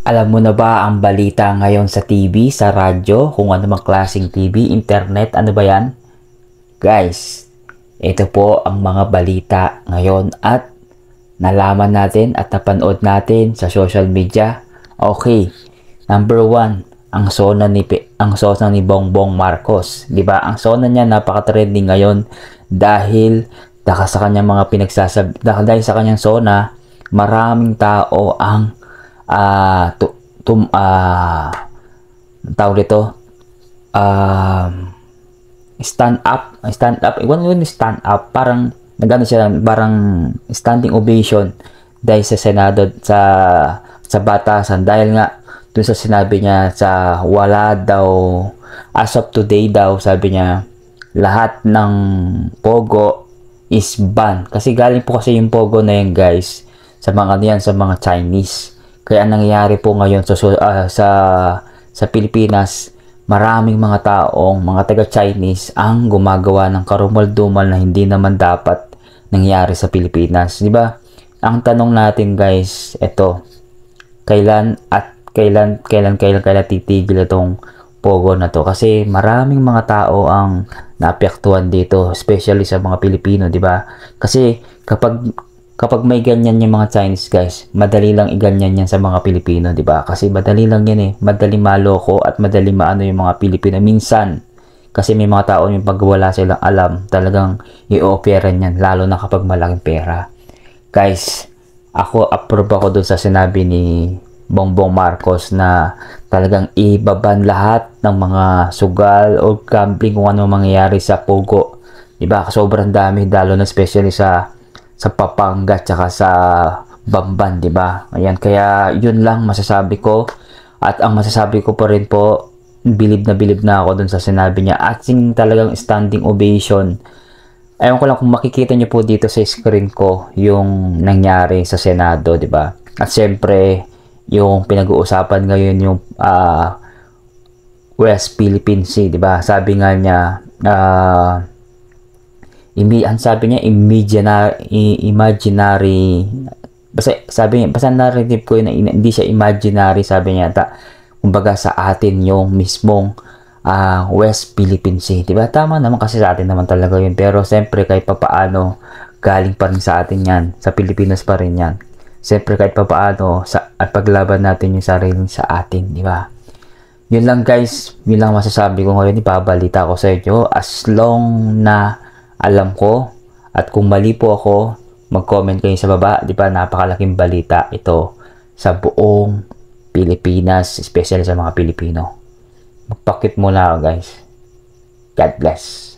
Alam mo na ba ang balita ngayon sa TV, sa radyo, kung ano mang klaseng TV, internet, ano ba yan? Guys, ito po ang mga balita ngayon at nalaman natin at napanood natin sa social media. Okay, number one, ang sona ni Bongbong Marcos. 'Di ba? Ang sona niya napaka-trending ngayon dahil sa kanyang mga dahil sa kanyang sona, maraming tao ang ah tu, tum, ah tawag dito, um, iwan yun, stand up, parang nagano siya, parang standing ovation dahil sa Senado, sa batasan, dahil nga dun sa sinabi niya sa wala daw, as of today daw, sabi niya lahat ng pogo is ban, kasi galing po kasi yung pogo na yan, guys, sa mga yan, sa mga Chinese. Kaya nangyayari po ngayon sa Pilipinas, maraming mga taong, mga taga-Chinese ang gumagawa ng karumal-dumal na hindi naman dapat nangyari sa Pilipinas, di ba? Ang tanong natin, guys, ito, kailan titigil itong pogo na to? Kasi maraming mga tao ang naapektuhan dito, especially sa mga Pilipino, di ba? Kasi kapag may ganyan yung mga Chinese, guys, madali lang iganyan yan sa mga Pilipino, di ba? Kasi madali lang yan eh. Madali maloko at madali maano yung mga Pilipino. Minsan, kasi may mga tao yung pag wala silang alam, talagang i-operan yan, lalo na kapag malaking pera. Guys, ako approve ako dun sa sinabi ni Bongbong Marcos na talagang ibaban lahat ng mga sugal o gambling kung ano mangyayari sa Pogo. Diba? Sobrang dami, lalo na especially sa Pampanga tsaka sa Bamban, 'di ba? Ayan, kaya 'yun lang masasabi ko. At ang masasabi ko pa rin po, bilib na ako dun sa sinabi niya. At sing talagang standing ovation. Ewan ko lang kung makikita niyo po dito sa screen ko yung nangyari sa Senado, 'di ba? At siyempre, yung pinag-uusapan ngayon yung West Philippine Sea, 'di ba? Sabi nga niya, ang sabi niya imaginary, basta narrative ko yun, hindi siya imaginary, sabi niya kumbaga sa atin yung mismong West Philippine Sea, diba? Tama naman kasi sa atin naman talaga yun, pero siyempre kahit papaano galing pa rin sa atin yan, sa Pilipinas pa rin yan. Siyempre kahit papaano at paglaban natin yung sarili sa atin, diba? Yun lang, guys, yun lang masasabi ko ngayon. Ipabalita ko sa inyo as long na alam ko, at kung mali po ako, mag-comment kayo sa baba. Di ba, napakalaking balita ito sa buong Pilipinas, especially sa mga Pilipino. Magpakit muna ako, guys. God bless.